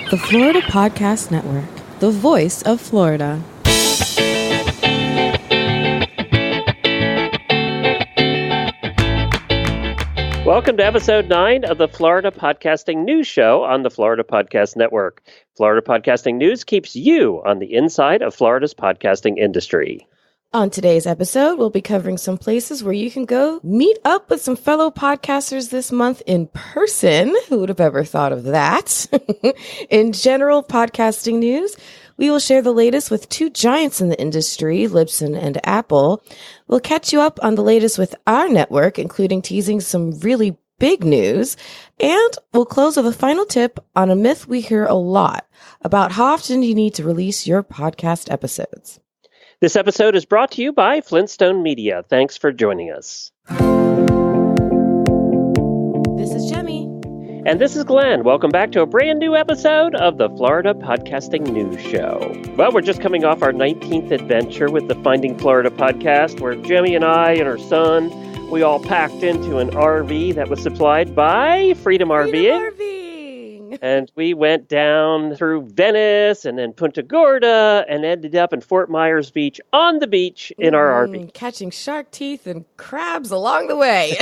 The Florida Podcast Network, the voice of Florida. Welcome to episode 9 of the Florida Podcasting News Show on the Florida Podcast Network. Florida Podcasting News keeps you on the inside of Florida's podcasting industry. On today's episode, we'll be covering some places where you can go meet up with some fellow podcasters this month in person. Who would have ever thought of that? In general podcasting news, we will share the latest with two giants in the industry, Libsyn and Apple. We'll catch you up on the latest with our network, including teasing some really big news. And we'll close with a final tip on a myth we hear a lot about how often you need to release your podcast episodes. This episode is brought to you by Flintstone Media. Thanks for joining us. This is Jaime. And this is Glenn. Welcome back to a brand new episode of the Florida Podcasting News Show. Well, we're just coming off our 19th adventure with the Finding Florida podcast, where Jaime and I and her son, we all packed into an RV that was supplied by Freedom RVing. And we went down through Venice and then Punta Gorda and ended up in Fort Myers Beach on the beach in our RV. Catching shark teeth and crabs along the way.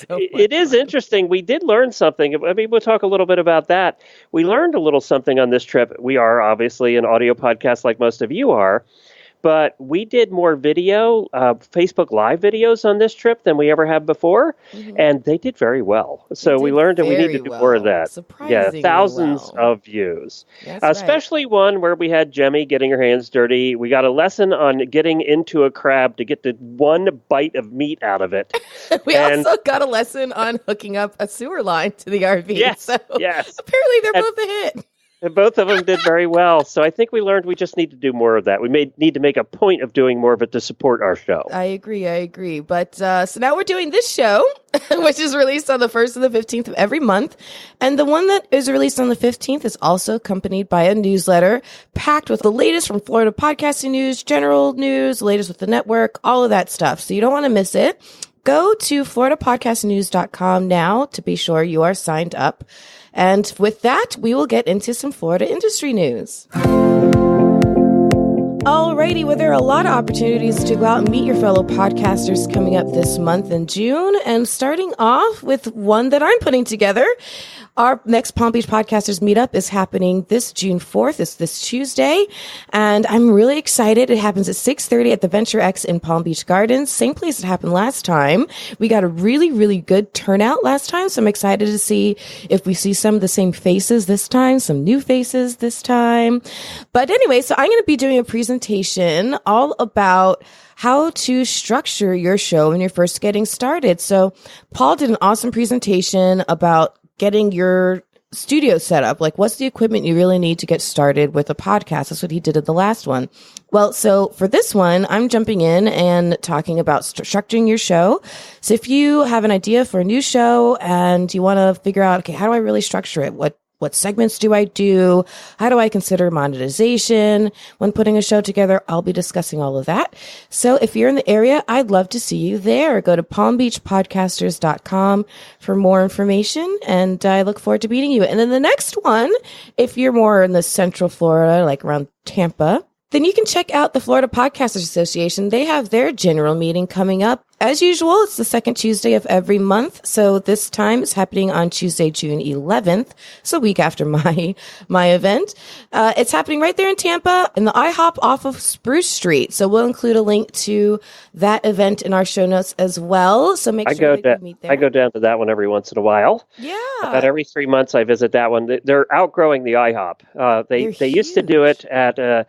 It is interesting. We did learn something. I mean, we'll talk a little bit about that. We learned a little something on this trip. We are obviously an audio podcast like most of you are. But we did more video, Facebook Live videos on this trip than we ever have before, and they did very well. So we learned that we need to do more of that. Surprisingly thousands of views, especially one where we had Jaime getting her hands dirty. We got a lesson on getting into a crab to get the one bite of meat out of it. We also got a lesson on hooking up a sewer line to the RV. Yes, apparently they're both a hit. And both of them did very well. So I think we learned we just need to do more of that. We need to make a point of doing more of it to support our show. I agree. But so now we're doing this show, which is released on the 1st and the 15th of every month. And the one that is released on the 15th is also accompanied by a newsletter packed with the latest from Florida podcasting news, general news, the latest with the network, all of that stuff. So you don't want to miss it. Go to floridapodcastnews.com now to be sure you are signed up. And with that, we will get into some Florida industry news. Alrighty, well, there are a lot of opportunities to go out and meet your fellow podcasters coming up this month in June. And starting off with one that I'm putting together, our next Palm Beach Podcasters Meetup is happening this June 4th. It's this Tuesday. And I'm really excited. It happens at 6:30 at the Venture X in Palm Beach Gardens. Same place it happened last time. We got a really, really good turnout last time. So I'm excited to see if we see some of the same faces this time, some new faces this time. But anyway, so I'm going to be doing a presentation all about how to structure your show when you're first getting started. So Paul did an awesome presentation about getting your studio set up. Like, what's the equipment you really need to get started with a podcast? That's what he did in the last one. Well, so for this one, I'm jumping in and talking about structuring your show. So if you have an idea for a new show and you want to figure out, okay, how do I really structure it? What segments do I do? How do I consider monetization when putting a show together? I'll be discussing all of that. So if you're in the area, I'd love to see you there. Go to palmbeachpodcasters.com for more information, and I look forward to meeting you. And then the next one, if you're more in the Central Florida, like around Tampa, then you can check out the Florida Podcasters Association. They have their general meeting coming up. As usual, it's the second Tuesday of every month. So this time it's happening on Tuesday, June 11th. So a week after my event. It's happening right there in Tampa in the IHOP off of Spruce Street. So we'll include a link to that event in our show notes as well. So make sure that you meet there. I go down to that one every once in a while. Yeah. About every 3 months I visit that one. They're outgrowing the IHOP. They used to do it at a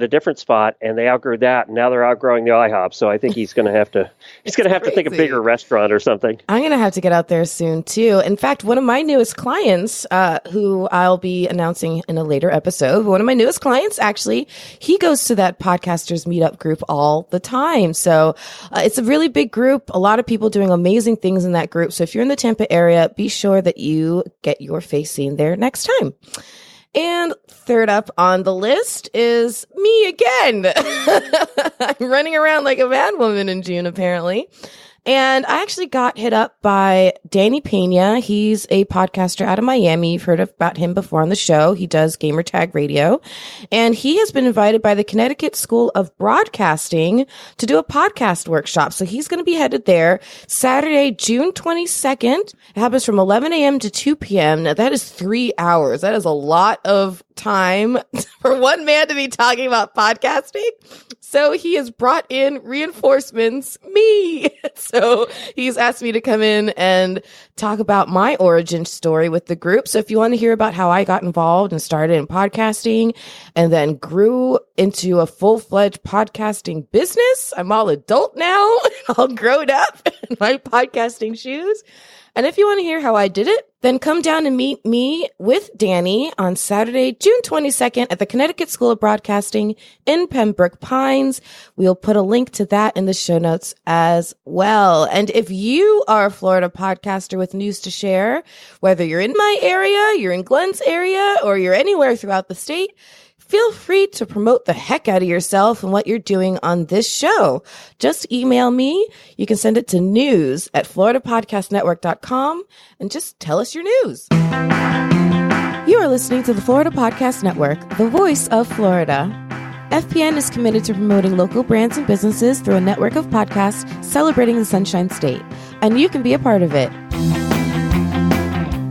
different spot, and they outgrew that, and now they're outgrowing the IHOP. So I think he's going to have to think a bigger restaurant or something. I'm going to have to get out there soon too. In fact, one of my newest clients, who I'll be announcing in a later episode, one of my newest clients, actually, he goes to that Podcasters Meetup group all the time. So it's a really big group. A lot of people doing amazing things in that group. So if you're in the Tampa area, be sure that you get your face seen there next time. And third up on the list is me again. I'm running around like a mad woman in June, apparently. And I actually got hit up by Danny Pena. He's a podcaster out of Miami. You've heard about him before on the show. He does Gamertag Radio. And he has been invited by the Connecticut School of Broadcasting to do a podcast workshop. So he's going to be headed there Saturday, June 22nd. It happens from 11 a.m. to 2 p.m. Now, that is 3 hours. That is a lot of time for one man to be talking about podcasting. So he has brought in reinforcements, me. So he's asked me to come in and talk about my origin story with the group. So if you want to hear about how I got involved and started in podcasting and then grew into a full-fledged podcasting business, I'm all adult now, all grown up in my podcasting shoes. And if you want to hear how I did it, then come down and meet me with Danny on Saturday, June 22nd at the Connecticut School of Broadcasting in Pembroke Pines. We'll put a link to that in the show notes as well. And if you are a Florida podcaster with news to share, whether you're in my area, you're in Glenn's area, or you're anywhere throughout the state, feel free to promote the heck out of yourself and what you're doing on this show. Just email me. You can send it to news@floridapodcastnetwork.com and just tell us your news. You are listening to the Florida Podcast Network, the voice of Florida. FPN is committed to promoting local brands and businesses through a network of podcasts celebrating the Sunshine State, and you can be a part of it.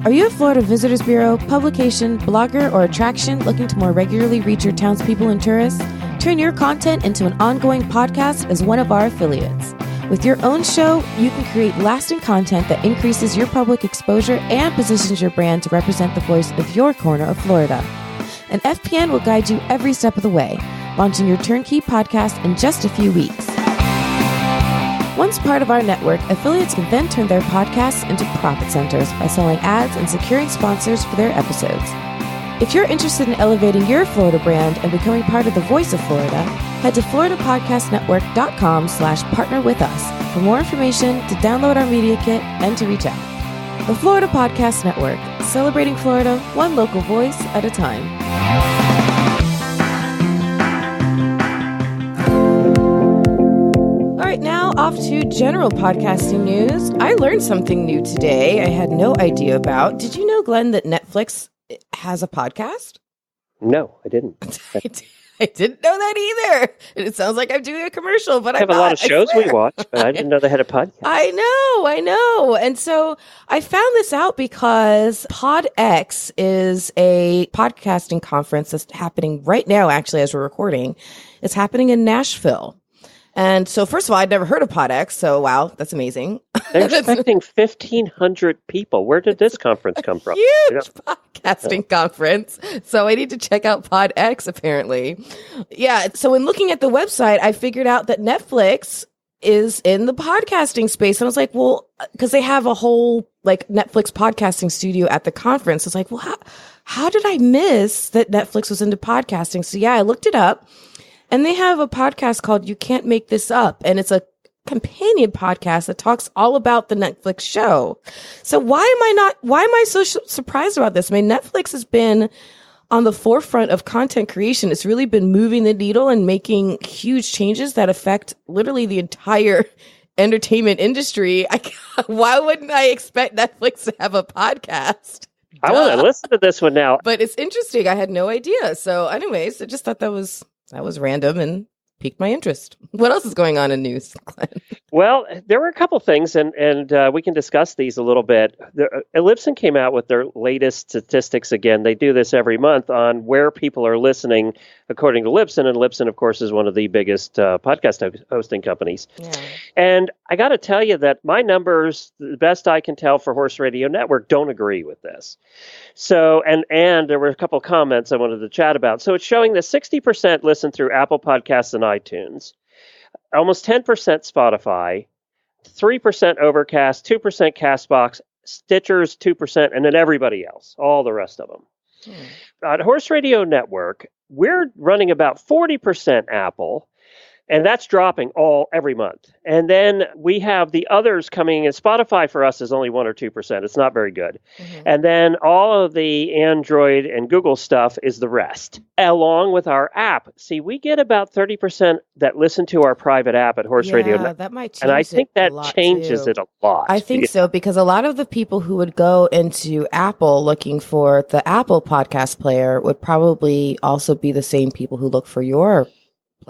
Are you a Florida Visitors Bureau, publication, blogger, or attraction looking to more regularly reach your townspeople and tourists? Turn your content into an ongoing podcast as one of our affiliates. With your own show, you can create lasting content that increases your public exposure and positions your brand to represent the voice of your corner of Florida. And FPN will guide you every step of the way, launching your turnkey podcast in just a few weeks. Once part of our network, affiliates can then turn their podcasts into profit centers by selling ads and securing sponsors for their episodes. If you're interested in elevating your Florida brand and becoming part of the voice of Florida, head to floridapodcastnetwork.com/partner with us for more information, to download our media kit, and to reach out. The Florida Podcast Network, celebrating Florida one local voice at a time. All right, now off to general podcasting news. I learned something new today I had no idea about. Did you know, Glenn, that Netflix has a podcast? No, I didn't. I didn't know that either. It sounds like I'm doing a commercial, but I have a lot of shows we watch, but I didn't know they had a podcast. I know. And so I found this out because PodX is a podcasting conference that's happening right now, actually, as we're recording. It's happening in Nashville. And so, first of all, I'd never heard of PodX, so wow, that's amazing. They're expecting 1,500 people. Where did this conference come from? Huge podcasting conference. So I need to check out PodX, apparently. Yeah, so in looking at the website, I figured out that Netflix is in the podcasting space. And I was like, well, because they have a whole like Netflix podcasting studio at the conference. I was like, well, how did I miss that Netflix was into podcasting? So yeah, I looked it up. And they have a podcast called You Can't Make This Up. And it's a companion podcast that talks all about the Netflix show. So why am I so surprised about this? I mean, Netflix has been on the forefront of content creation. It's really been moving the needle and making huge changes that affect literally the entire entertainment industry. Why wouldn't I expect Netflix to have a podcast? I want to listen to this one now. But it's interesting. I had no idea. So anyways, I just thought that was random and piqued my interest. What else is going on in news, Glenn? Well, there were a couple things, and we can discuss these a little bit. Libsyn came out with their latest statistics again. They do this every month on where people are listening, according to Libsyn. And Libsyn, of course, is one of the biggest podcast hosting companies. Yeah. And I got to tell you that my numbers, the best I can tell for Horse Radio Network, don't agree with this. So, and there were a couple comments I wanted to chat about. So it's showing that 60% listen through Apple Podcasts and iTunes, almost 10% Spotify, 3% Overcast, 2% Castbox, Stitchers 2%, and then everybody else, all the rest of them. At Horse Radio Network, we're running about 40% Apple, And that's dropping every month. And then we have the others coming in. Spotify for us is only 1 or 2%. It's not very good. Mm-hmm. And then all of the Android and Google stuff is the rest, along with our app. See, we get about 30% that listen to our private app at Horse Radio. Yeah, that might change. And I think that changes it a lot. I think so, because a lot of the people who would go into Apple looking for the Apple podcast player would probably also be the same people who look for your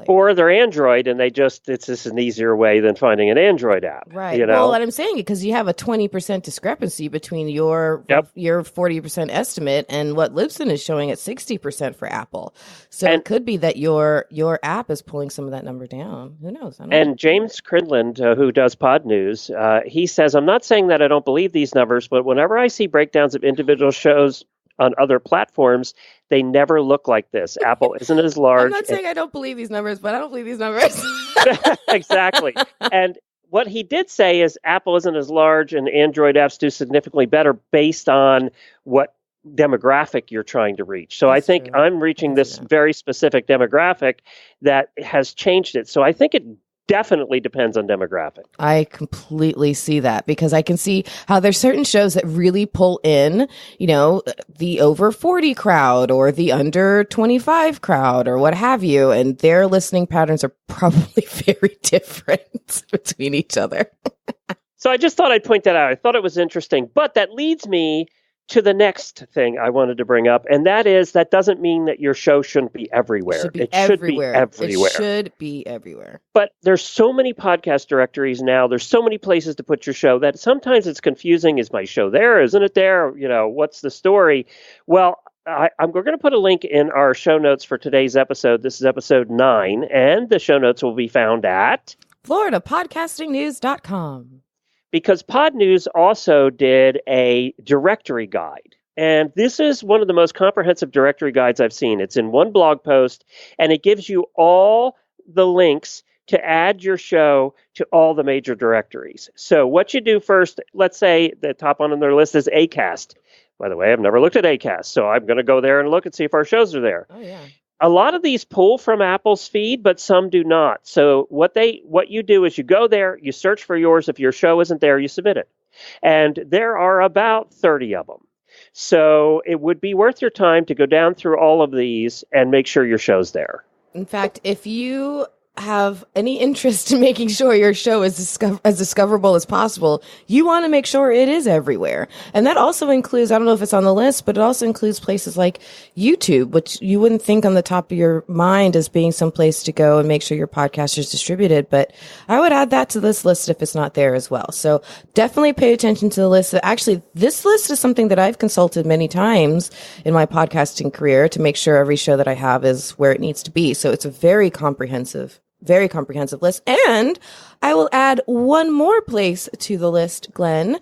or they're Android, and it's just an easier way than finding an Android app. Right. Well, what I'm saying, because you have a 20% discrepancy between your 40% estimate and what Libsyn is showing at 60% for Apple. So it could be that your app is pulling some of that number down. Who knows? I don't know. James Cridland, who does Pod News, he says, I'm not saying that I don't believe these numbers, but whenever I see breakdowns of individual shows on other platforms, they never look like this. Apple isn't as large. I'm not saying I don't believe these numbers, but I don't believe these numbers. Exactly. And what he did say is Apple isn't as large and Android apps do significantly better based on what demographic you're trying to reach. So That's I think true. I'm reaching this very specific demographic that has changed it. So I think it definitely depends on demographic. I completely see that, because I can see how there's certain shows that really pull in, the over 40 crowd or the under 25 crowd or what have you. And their listening patterns are probably very different between each other. So I just thought I'd point that out. I thought it was interesting, but that leads me to the next thing I wanted to bring up, and that doesn't mean that your show shouldn't be everywhere. It should be everywhere. It should be everywhere. But there's so many podcast directories now. There's so many places to put your show that sometimes it's confusing. Is my show there? Isn't it there? What's the story? Well, we're going to put a link in our show notes for today's episode. This is episode 9, and the show notes will be found at FloridaPodcastingNews.com. Because Pod News also did a directory guide. And this is one of the most comprehensive directory guides I've seen. It's in one blog post, and it gives you all the links to add your show to all the major directories. So what you do first, let's say the top one on their list is Acast. By the way, I've never looked at Acast, so I'm going to go there and look and see if our shows are there. Oh, yeah. A lot of these pull from Apple's feed, but some do not. So what you do is you go there, you search for yours. If your show isn't there, you submit it. And there are about 30 of them. So it would be worth your time to go down through all of these and make sure your show's there. In fact, if you have any interest in making sure your show is as discoverable as possible, you want to make sure it is everywhere. And that also includes, I don't know if it's on the list, but it also includes places like YouTube, which you wouldn't think on the top of your mind as being some place to go and make sure your podcast is distributed. But I would add that to this list if it's not there as well. So definitely pay attention to the list. Actually, this list is something that I've consulted many times in my podcasting career to make sure every show that I have is where it needs to be. So it's a very comprehensive list. And I will add one more place to the list, Glenn.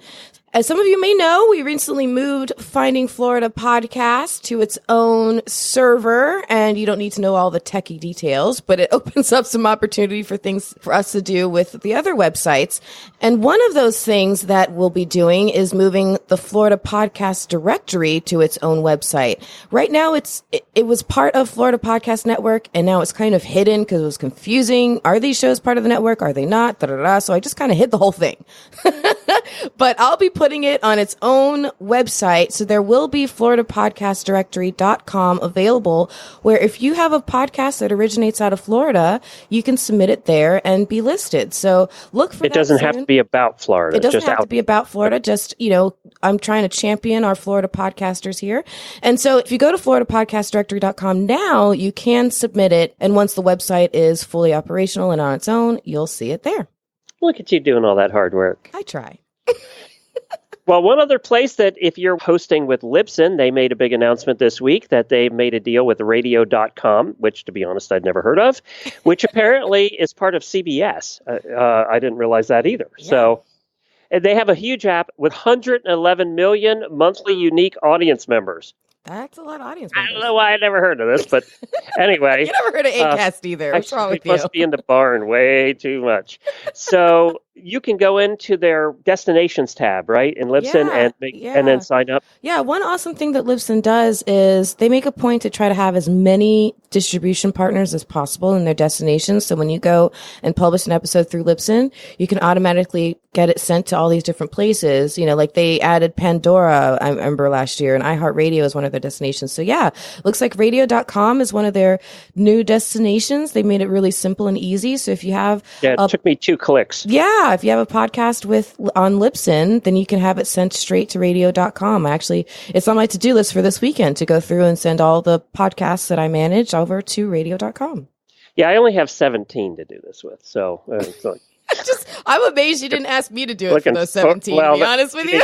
As some of you may know, we recently moved Finding Florida Podcast to its own server, and you don't need to know all the techie details, but it opens up some opportunity for things for us to do with the other websites. And one of those things that we'll be doing is moving the Florida Podcast directory to its own website. Right now, it was part of Florida Podcast Network, and now it's kind of hidden because it was confusing. Are these shows part of the network? Are they not? So I just kind of hid the whole thing. But I'll be putting it on its own website. So there will be FloridaPodcastDirectory.com available, where if you have a podcast that originates out of Florida, you can submit it there and be listed. So look for it. Doesn't have to be about Florida. It doesn't have to be about Florida. Just, I'm trying to champion our Florida podcasters here. And so if you go to FloridaPodcastDirectory.com now, you can submit it. And once the website is fully operational and on its own, you'll see it there. Look at you doing all that hard work. I try. Well, one other place that if you're hosting with Libsyn, they made a big announcement this week that they made a deal with radio.com, which, to be honest, I'd never heard of, which apparently is part of CBS. I didn't realize that either. Yeah. So they have a huge app with 111 million monthly unique audience members. That's a lot of audience I members. don't know why I never heard of this, but anyway. You never heard of Acast either. What's wrong with you? Must be in the barn way too much. So you can go into their destinations tab, right, in Libsyn and then sign up. Yeah, one awesome thing that Libsyn does is they make a point to try to have as many distribution partners as possible in their destinations. So when you go and publish an episode through Libsyn, you can automatically get it sent to all these different places. You know, like they added Pandora, I remember last year, and iHeartRadio is one of their destinations. So yeah, looks like radio.com is one of their new destinations. They made it really simple and easy. So if you have... Yeah, it took me 2 clicks. Yeah, if you have a podcast on Libsyn, then you can have it sent straight to radio.com. Actually, it's on my to-do list for this weekend to go through and send all the podcasts that I manage over to radio.com. Yeah, I only have 17 to do this with, so it's like... I'm amazed you didn't ask me to do it for those 17, to be honest with you.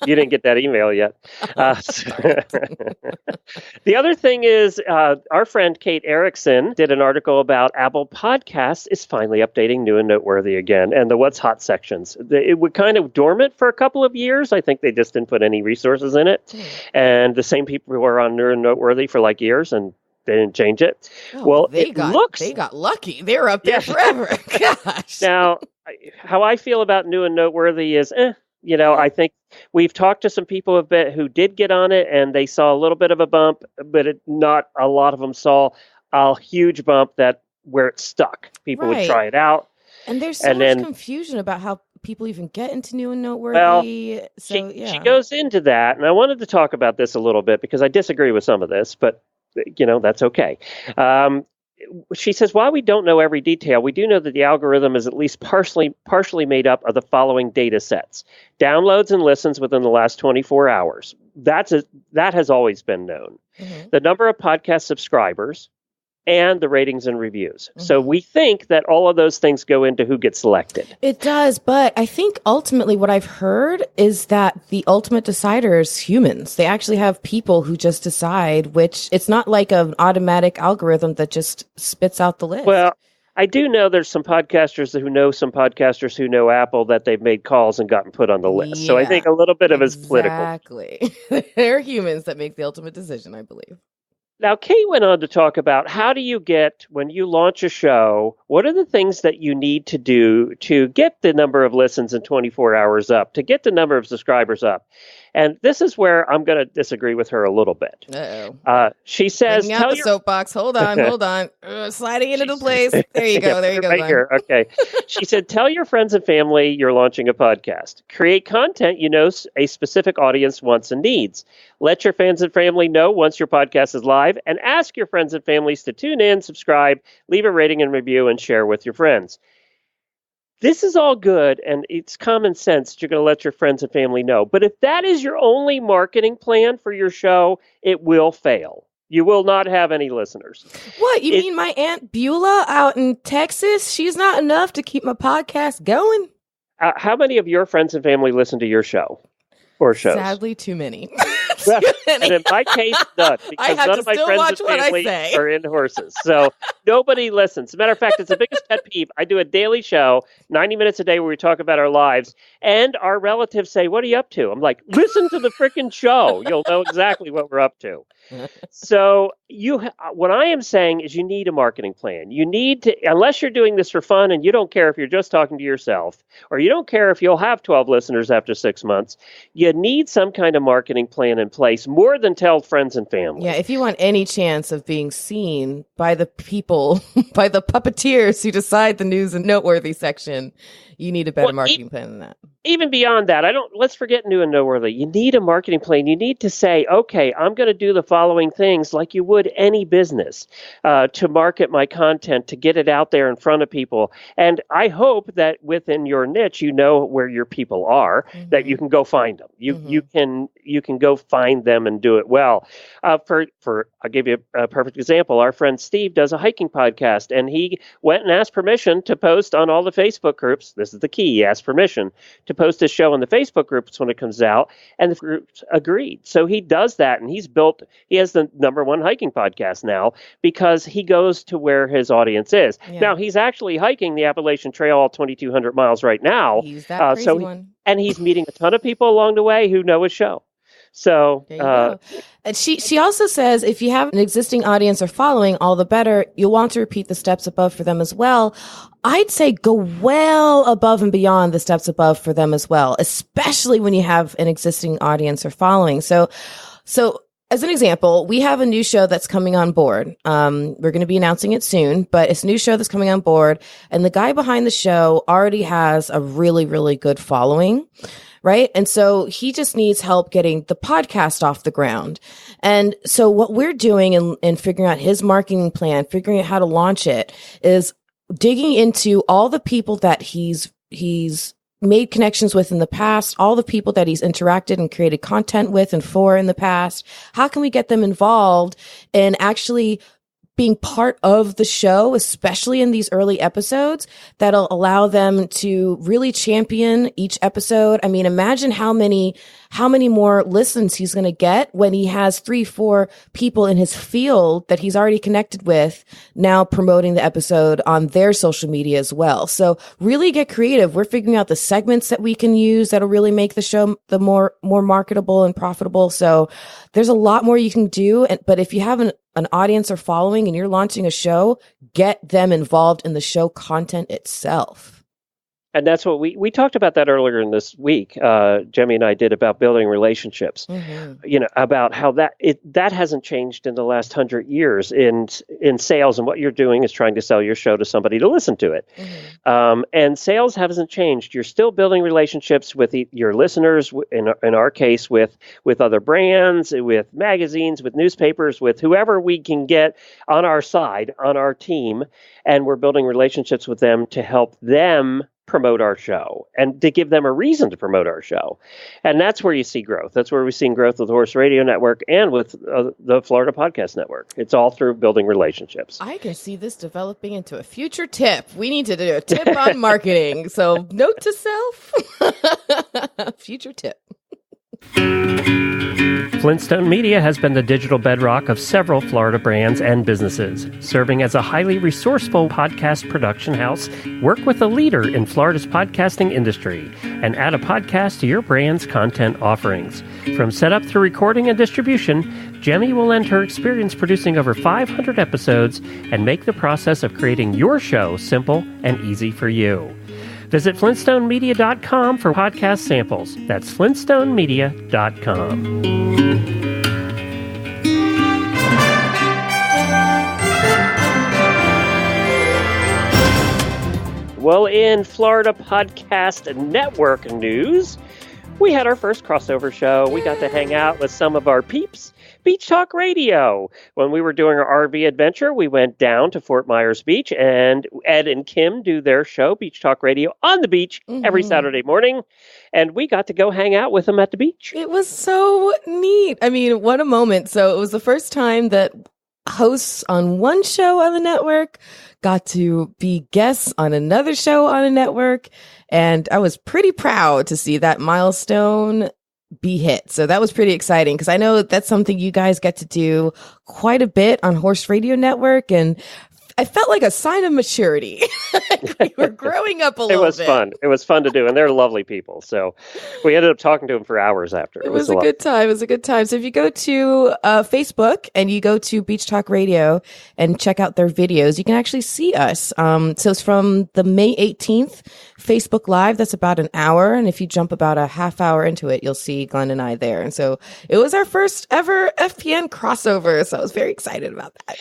You didn't get that email yet. The other thing is our friend Kate Erickson did an article about Apple Podcasts is finally updating new and noteworthy again, and the What's Hot sections. It was kind of dormant for a couple of years. I think they just didn't put any resources in it. And the same people were on new and noteworthy for like years, and they didn't change it. Oh, well, they got lucky. They were up there forever. Gosh. Now, how I feel about new and noteworthy is, I think we've talked to some people a bit who did get on it, and they saw a little bit of a bump, but not a lot of them saw a huge bump where it stuck. People would try it out. And there's so much confusion about how people even get into new and noteworthy. Well, she goes into that, and I wanted to talk about this a little bit because I disagree with some of this, but that's okay. She says, while we don't know every detail, we do know that the algorithm is at least partially made up of the following data sets: downloads and listens within the last 24 hours. That has always been known. Mm-hmm. The number of podcast subscribers, and the ratings and reviews. Mm-hmm. So we think that all of those things go into who gets selected. It does, but I think ultimately what I've heard is that the ultimate decider is humans. They actually have people who just decide which. It's not like an automatic algorithm that just spits out the list. Well, I do know there's some podcasters who know Apple that they've made calls and gotten put on the list. Yeah, so I think a little bit of it is political. Exactly. They're humans that make the ultimate decision, I believe. Now, Kate went on to talk about how do you get, when you launch a show, what are the things that you need to do to get the number of listens in 24 hours up, to get the number of subscribers up. And this is where I'm going to disagree with her a little bit. Uh-oh. She says... Bringing out the soapbox. Hold on. Sliding into the place. There you go. Right here. Okay. She said, tell your friends and family you're launching a podcast. Create content a specific audience wants and needs. Let your fans and family know once your podcast is live, and ask your friends and families to tune in, subscribe, leave a rating and review, and share with your friends. This is all good, and it's common sense that you're going to let your friends and family know. But if that is your only marketing plan for your show, it will fail. You will not have any listeners. What? You mean my Aunt Beulah out in Texas? She's not enough to keep my podcast going? How many of your friends and family listen to your show or shows? Sadly, too many. And in my case, none, because none of my friends and family are into horses. So nobody listens. As a matter of fact, it's the biggest pet peeve. I do a daily show, 90 minutes a day, where we talk about our lives, and our relatives say, what are you up to? I'm like, listen to the freaking show. You'll know exactly what we're up to. So what I am saying is you need a marketing plan. You need to, unless you're doing this for fun and you don't care if you're just talking to yourself, or you don't care if you'll have 12 listeners after 6 months, you need some kind of marketing plan in place, more than tell friends and family. Yeah, if you want any chance of being seen by the people, by the puppeteers who decide the news and noteworthy section, you need a better marketing plan than that. Even beyond that, let's forget new and noteworthy. You need a marketing plan. You need to say, okay, I'm going to do the following things like you would any business to market my content, to get it out there in front of people. And I hope that within your niche, you know where your people are, mm-hmm. that you can go find them. You can go find them and do it well. I'll give you a perfect example. Our friend Steve does a hiking podcast, and he went and asked permission to post on all the Facebook groups. This is the key. He asked permission to post his show in the Facebook groups when it comes out, and the groups agreed. So he does that, and he has the #1 hiking podcast now because he goes to where his audience is. Yeah. Now, he's actually hiking the Appalachian Trail all 2,200 miles right now. He's that crazy one. And he's meeting a ton of people along the way who know his show. So there you go. And she also says if you have an existing audience or following, all the better. You'll want to repeat the steps above for them as well. I'd say go well above and beyond the steps above for them as well, especially when you have an existing audience or following. So as an example, we have a new show that's coming on board. We're going to be announcing it soon, but it's a new show that's coming on board. And the guy behind the show already has a really, really good following. Right. And so he just needs help getting the podcast off the ground. And so what we're doing in figuring out his marketing plan, figuring out how to launch it, is digging into all the people that he's made connections with in the past, all the people that he's interacted and created content with and for in the past. How can we get them involved in actually being part of the show, especially in these early episodes, that'll allow them to really champion each episode? I mean, imagine how many more listens he's going to get when he has 3-4 people in his field that he's already connected with now promoting the episode on their social media as well. So really get creative. We're figuring out the segments that we can use that'll really make the show the more marketable and profitable. So there's a lot more you can do. But if you have an audience or following and you're launching a show, get them involved in the show content itself. And that's what we talked about that earlier in this week. Jaime and I did about building relationships, about how that hasn't changed in the last 100 years in sales. And what you're doing is trying to sell your show to somebody to listen to it. And sales hasn't changed. You're still building relationships with your listeners, in our case, with other brands, with magazines, with newspapers, with whoever we can get on our side, on our team. And we're building relationships with them to help them promote our show and to give them a reason to promote our show. And that's where you see growth. That's where we've seen growth with the Horse Radio Network and with the Florida Podcast Network. It's all through building relationships. I can see this developing into a future tip. We need to do a tip on marketing. So note to self, future tip. Flintstone Media has been the digital bedrock of several Florida brands and businesses. Serving as a highly resourceful podcast production house, work with a leader in Florida's podcasting industry and add a podcast to your brand's content offerings. From setup through recording and distribution, Jaime will lend her experience producing over 500 episodes and make the process of creating your show simple and easy for you. Visit flintstonemedia.com for podcast samples. That's flintstonemedia.com. Well, in Florida Podcast Network news, we had our first crossover show. We got to hang out with some of our peeps, Beach Talk Radio. When we were doing our RV adventure, we went down to Fort Myers Beach, and Ed and Kim do their show, Beach Talk Radio, on the beach every Saturday morning. And we got to go hang out with them at the beach. It was so neat. I mean, what a moment. So it was the first time that hosts on one show on the network got to be guests on another show on a network. And I was pretty proud to see that milestone be hit. So that was pretty exciting because I know that's something you guys get to do quite a bit on Horse Radio Network. And I felt like a sign of maturity. We were growing up a little bit. It was fun. It was fun to do. And they're lovely people. So we ended up talking to them for hours after. It was a good time. It was a good time. So if you go to Facebook and you go to Beach Talk Radio and check out their videos, you can actually see us. So it's from the May 18th Facebook Live. That's about an hour. And if you jump about a half hour into it, you'll see Glenn and I there. And so it was our first ever FPN crossover. So I was very excited about that.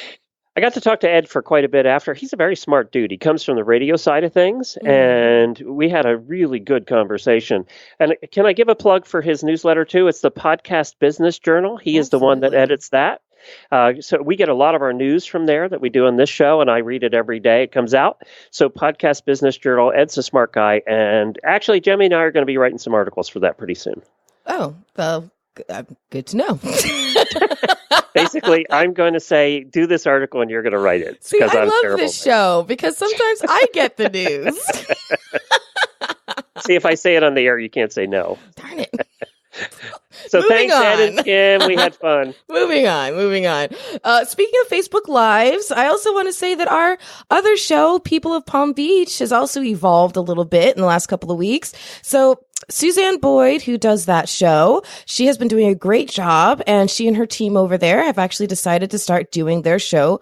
I got to talk to Ed for quite a bit after. He's a very smart dude. He comes from the radio side of things, and we had a really good conversation. And can I give a plug for his newsletter, too? It's the Podcast Business Journal. He is the one that edits that. So we get a lot of our news from there that we do on this show, and I read it every day it comes out. So Podcast Business Journal, Ed's a smart guy. And actually, Jaime and I are going to be writing some articles for that pretty soon. Oh, well, good to know. Basically, I'm going to say, do this article and you're going to write it. See, I love this show because sometimes I get the news. See, if I say it on the air, you can't say no. Darn it. So thanks, Ed and Kim. We had fun. Moving on. Speaking of Facebook Lives, I also want to say that our other show, People of Palm Beach, has also evolved a little bit in the last couple of weeks. So Suzanne Boyd, who does that show, she has been doing a great job, and she and her team over there have actually decided to start doing their show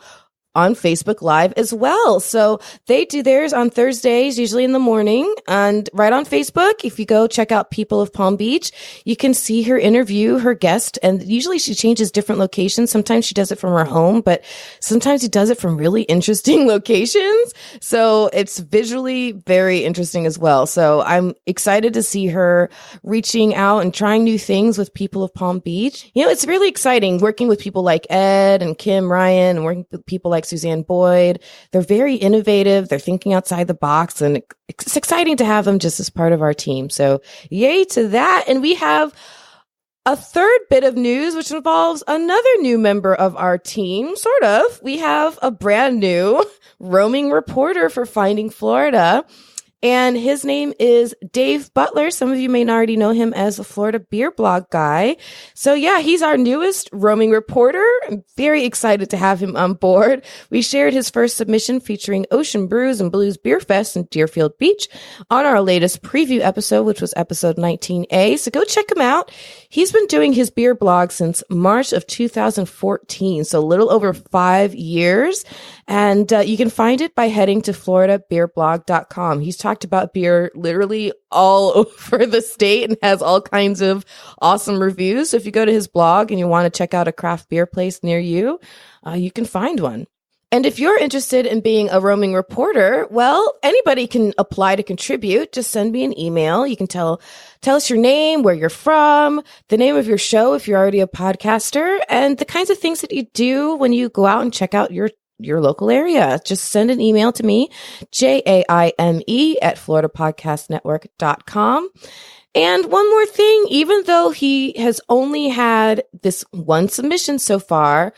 on Facebook Live as well. So they do theirs on Thursdays, usually in the morning, and right on Facebook. If you go check out People of Palm Beach, you can see her interview her guest. And usually she changes different locations. Sometimes she does it from her home, but sometimes she does it from really interesting locations. So it's visually very interesting as well. So I'm excited to see her reaching out and trying new things with People of Palm Beach. You know, it's really exciting working with people like Ed and Kim Ryan and working with people like Suzanne Boyd. They're very innovative. They're thinking outside the box, and it's exciting to have them just as part of our team. So yay to that. And we have a third bit of news, which involves another new member of our team, sort of. We have a brand new roaming reporter for Finding Florida. And his name is Dave Butler. Some of you may already know him as the Florida beer blog guy. So yeah, he's our newest roaming reporter. I'm very excited to have him on board. We shared his first submission featuring Ocean Brews and Blues Beer Fest in Deerfield Beach on our latest preview episode, which was episode 19A. So go check him out. He's been doing his beer blog since March of 2014. So a little over 5 years. And you can find it by heading to floridabeerblog.com. He's talked about beer literally all over the state and has all kinds of awesome reviews. So if you go to his blog and you want to check out a craft beer place near you, you can find one. And if you're interested in being a roaming reporter, well, anybody can apply to contribute. Just send me an email. You can tell us your name, where you're from, the name of your show if you're already a podcaster, and the kinds of things that you do when you go out and check out your local area. Just send an email to me, jaime@floridapodcastnetwork.com. And one more thing, even though he has only had this one submission so far,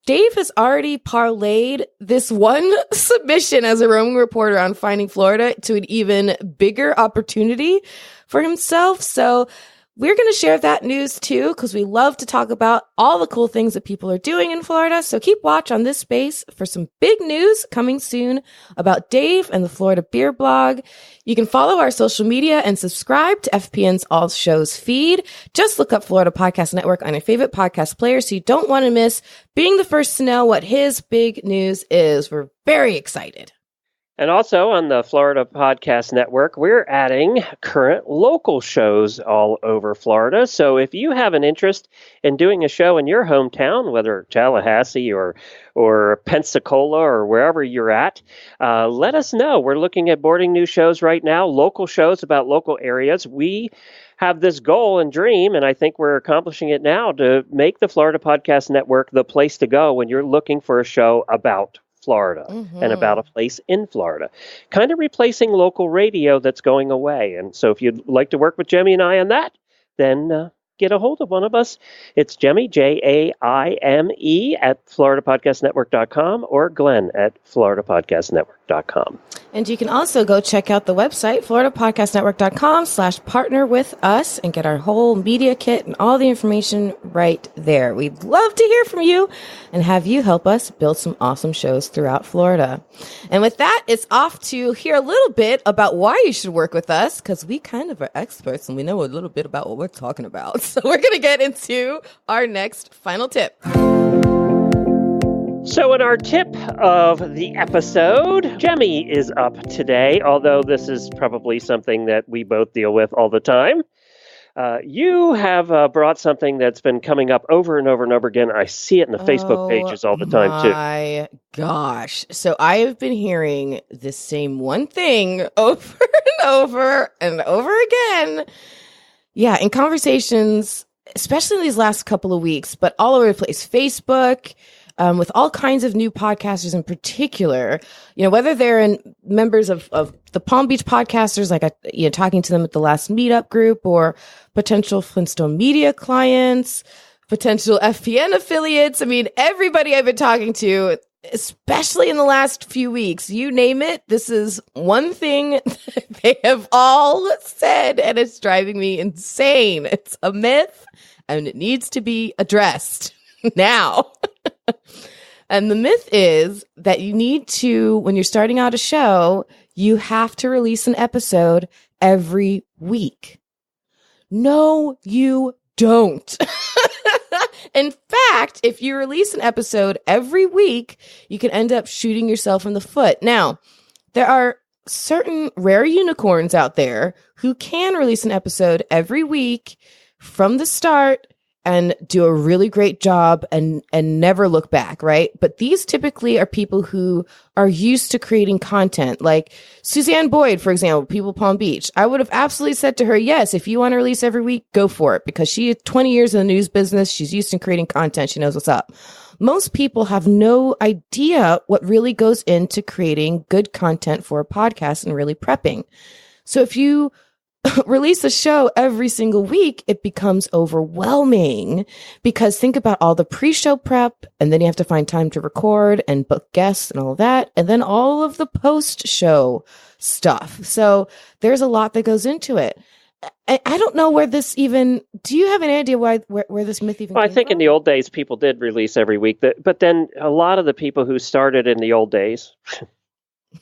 Dave has already parlayed this one submission as a roaming reporter on Finding Florida to an even bigger opportunity for himself. So we're going to share that news too, because we love to talk about all the cool things that people are doing in Florida. So keep watch on this space for some big news coming soon about Dave and the Florida Beer Blog. You can follow our social media and subscribe to FPN's All Shows feed. Just look up Florida Podcast Network on your favorite podcast player so you don't want to miss being the first to know what his big news is. We're very excited. And also on the Florida Podcast Network, we're adding current local shows all over Florida. So if you have an interest in doing a show in your hometown, whether Tallahassee or Pensacola or wherever you're at, let us know. We're looking at boarding new shows right now, local shows about local areas. We have this goal and dream, and I think we're accomplishing it now, to make the Florida Podcast Network the place to go when you're looking for a show about Florida and about a place in Florida, kind of replacing local radio that's going away. And so if you'd like to work with Jaime and I on that, then get a hold of one of us. It's Jaime, Jaime, at floridapodcastnetwork.com, or Glenn at floridapodcastnetwork.com. And you can also go check out the website, floridapodcastnetwork.com/partner with us, and get our whole media kit and all the information right there. We'd love to hear from you and have you help us build some awesome shows throughout Florida. And with that, it's off to hear a little bit about why you should work with us, because we kind of are experts and we know a little bit about what we're talking about. So we're going to get into our next final tip. So in our tip of the episode, Jaime is up today, although this is probably something that we both deal with all the time. You have brought something that's been coming up over and over and over again. I see it in the Facebook pages all the time, too. My gosh. So I have been hearing the same one thing over and over and over again. Yeah, in conversations, especially in these last couple of weeks, but all over the place. Facebook, with all kinds of new podcasters in particular, whether they're members of the Palm Beach podcasters, like, talking to them at the last Meetup group, or potential Flintstone Media clients, potential FPN affiliates. I mean, everybody I've been talking to, especially in the last few weeks. You name it, this is one thing they have all said, and it's driving me insane. It's a myth, and it needs to be addressed now. And the myth is that you need to, when you're starting out a show, you have to release an episode every week. No, you don't. In fact, if you release an episode every week, you can end up shooting yourself in the foot. Now, there are certain rare unicorns out there who can release an episode every week from the start and do a really great job and never look back, right? But these typically are people who are used to creating content. Like Suzanne Boyd, for example, People Palm Beach. I would have absolutely said to her, yes, if you want to release every week, go for it, because she has 20 years in the news business. She's used to creating content. She knows what's up. Most people have no idea what really goes into creating good content for a podcast and really prepping. So if you release a show every single week, it becomes overwhelming, because think about all the pre-show prep, and then you have to find time to record and book guests and all that, and then all of the post-show stuff. So there's a lot that goes into it. I don't know where this even, do you have any idea where this myth even Well, I came think from? in the old days, people did release every week, but then a lot of the people who started in the old days,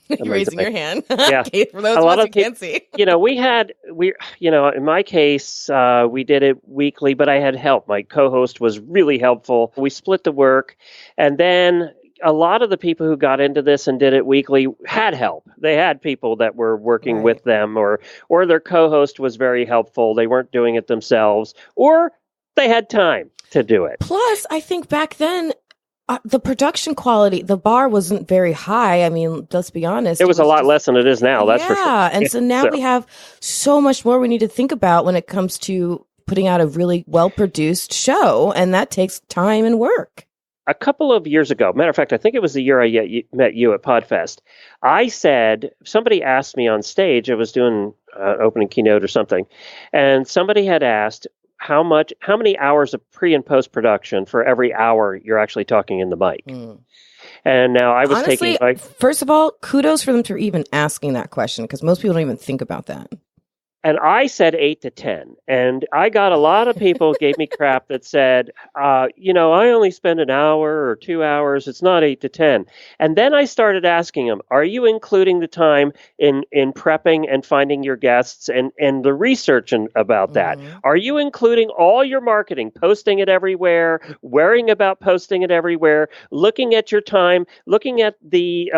You're raising your hand. Yeah. Okay, for those A of lot us of who can't see. in my case, we did it weekly, but I had help. My co-host was really helpful. We split the work. And then a lot of the people who got into this and did it weekly had help. They had people that were working Right. with them, or their co-host was very helpful. They weren't doing it themselves, or they had time to do it. Plus, I think back then, the production quality, the bar wasn't very high. I mean, let's be honest. It was a lot just, less than it is now, that's for sure. Yeah, and so now we have so much more we need to think about when it comes to putting out a really well-produced show, and that takes time and work. A couple of years ago, matter of fact, I think it was the year I met you at PodFest, I said, somebody asked me on stage, I was doing an opening keynote or something, and somebody had asked, how many hours of pre and post production for every hour you're actually talking in the mic? And now I was Honestly, taking first of all, kudos for them for even asking that question, because most people don't even think about that. And I said 8 to 10. And I got a lot of people gave me crap that said, I only spend an hour or 2 hours. It's not 8 to 10. And then I started asking them, are you including the time in prepping and finding your guests and the research about that? Mm-hmm. Are you including all your marketing, posting it everywhere, worrying about posting it everywhere, looking at your time, looking at the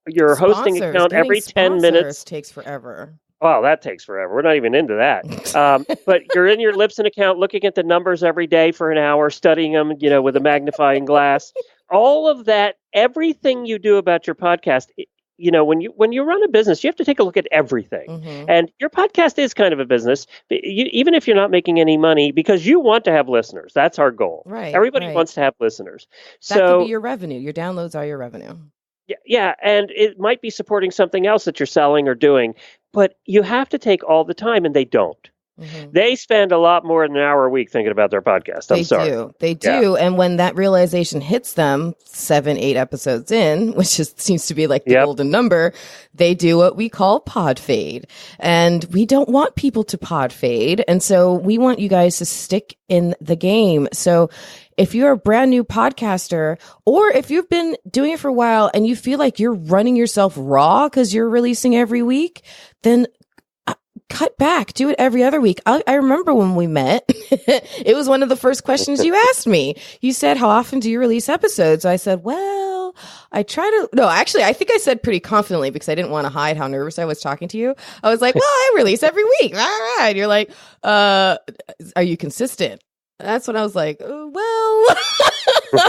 your hosting account every 10 minutes? Takes forever. Well, that takes forever. We're not even into that. But you're in your Libsyn account, looking at the numbers every day for an hour, studying them, with a magnifying glass. All of that, everything you do about your podcast, when you run a business, you have to take a look at everything. Mm-hmm. And your podcast is kind of a business, even if you're not making any money, because you want to have listeners. That's our goal. Right. Everybody wants to have listeners. That could be your revenue. Your downloads are your revenue. Yeah, and it might be supporting something else that you're selling or doing, but you have to take all the time, and they don't. Mm-hmm. They spend a lot more than an hour a week thinking about their podcast. I'm sorry. They do. Yeah. And when that realization hits them 7-8 episodes in, which seems to be like the golden number, they do what we call pod fade. And we don't want people to pod fade. And so we want you guys to stick in the game. So if you're a brand new podcaster, or if you've been doing it for a while and you feel like you're running yourself raw because you're releasing every week, then cut back, do it every other week. I remember when we met, it was one of the first questions you asked me. You said, how often do you release episodes? I said, well, I think I said pretty confidently, because I didn't want to hide how nervous I was talking to you. I was like, well, I release every week. All right. You're like, are you consistent? That's when I was like, well,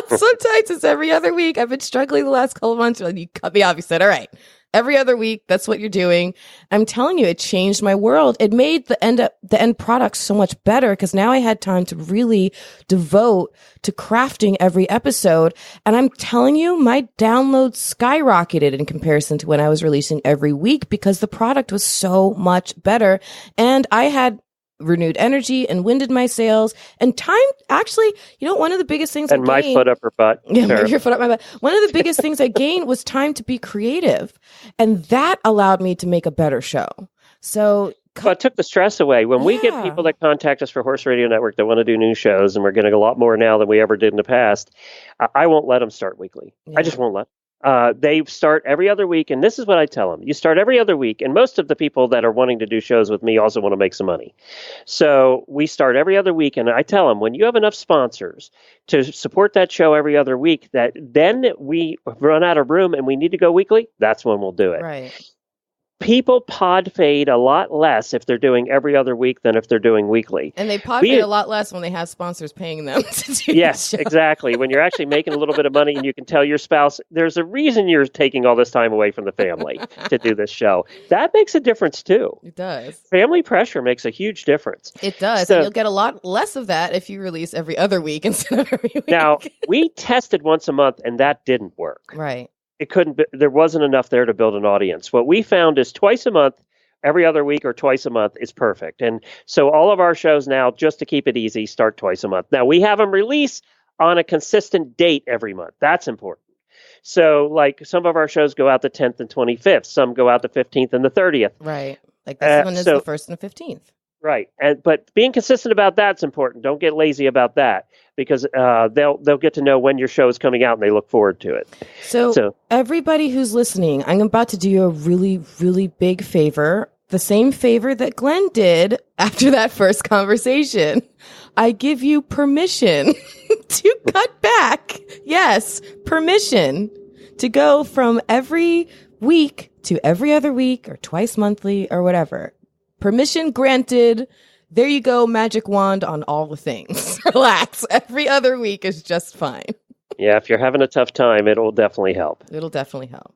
sometimes it's every other week. I've been struggling the last couple of months. And you cut me off. You said, all right, every other week. That's what you're doing. I'm telling you, it changed my world. It made the end product so much better, because now I had time to really devote to crafting every episode. And I'm telling you, my downloads skyrocketed in comparison to when I was releasing every week, because the product was so much better. And I had renewed energy and winded my sails. And time, actually, one of the biggest things and my foot up her butt. Yeah, your foot up my butt. One of the biggest things I gained was time to be creative. And that allowed me to make a better show. So well, it took the stress away. When we get people that contact us for Horse Radio Network that want to do new shows, and we're getting a lot more now than we ever did in the past, I won't let them start weekly. I just won't let them. They start every other week, and this is what I tell them. You start every other week, and most of the people that are wanting to do shows with me also want to make some money. So we start every other week, and I tell them, when you have enough sponsors to support that show every other week, that then we run out of room and we need to go weekly, that's when we'll do it. Right. People pod fade a lot less if they're doing every other week than if they're doing weekly. And they pod fade a lot less when they have sponsors paying them to do Yes, exactly. When you're actually making a little bit of money and you can tell your spouse, there's a reason you're taking all this time away from the family to do this show. That makes a difference too. It does. Family pressure makes a huge difference. It does. So, and you'll get a lot less of that if you release every other week instead of every week. Now, we tested once a month and that didn't work. Right. There wasn't enough there to build an audience. What we found is twice a month, every other week or twice a month is perfect. And so all of our shows now, just to keep it easy, start twice a month. Now we have them release on a consistent date every month. That's important. So like some of our shows go out the 10th and 25th. Some go out the 15th and the 30th. Right. Like this one is the 1st and the 15th. Right. But being consistent about that's important. Don't get lazy about that, because they'll get to know when your show is coming out and they look forward to it. So everybody who's listening, I'm about to do you a really, really big favor. The same favor that Glenn did after that first conversation. I give you permission to cut back. Yes, permission to go from every week to every other week or twice monthly or whatever. Permission granted. There you go, magic wand on all the things. Relax. Every other week is just fine. Yeah, if you're having a tough time, it'll definitely help. It'll definitely help.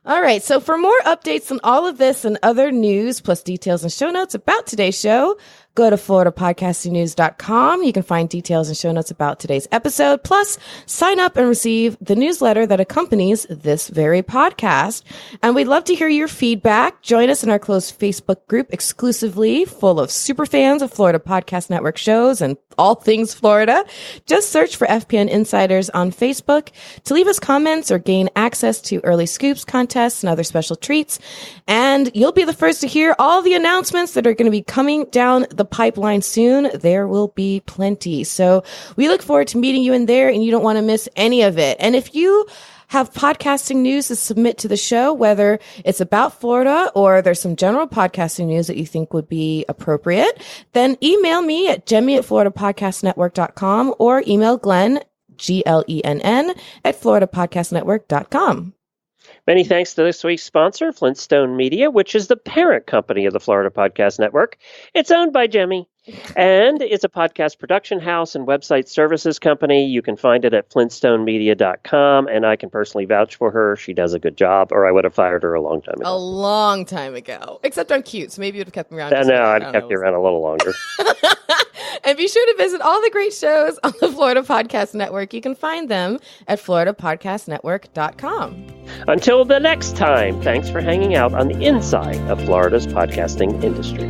All right, so for more updates on all of this and other news, plus details and show notes about today's show, go to FloridaPodcastingNews.com. You can find details and show notes about today's episode. Plus, sign up and receive the newsletter that accompanies this very podcast. And we'd love to hear your feedback. Join us in our closed Facebook group exclusively full of super fans of Florida Podcast Network shows and all things Florida. Just search for FPN Insiders on Facebook to leave us comments or gain access to early scoops, contests, and other special treats. And you'll be the first to hear all the announcements that are going to be coming down the pipeline soon. There will be plenty. So we look forward to meeting you in there, and you don't want to miss any of it. And if you have podcasting news to submit to the show, whether it's about Florida or there's some general podcasting news that you think would be appropriate, then email me at Jaime@FloridaPodcastNetwork.com or email Glenn, GLENN, at FloridaPodcastNetwork.com. Many thanks to this week's sponsor, Flintstone Media, which is the parent company of the Florida Podcast Network. It's owned by Jaime, and it's a podcast production house and website services company. You can find it at flintstonemedia.com, and I can personally vouch for her. She does a good job, or I would have fired her a long time ago. A long time ago. Except I'm cute, so maybe you would have kept me around. No, I'd kept you around a little longer. And be sure to visit all the great shows on the Florida Podcast Network. You can find them at FloridaPodcastNetwork.com. Until the next time, thanks for hanging out on the inside of Florida's podcasting industry.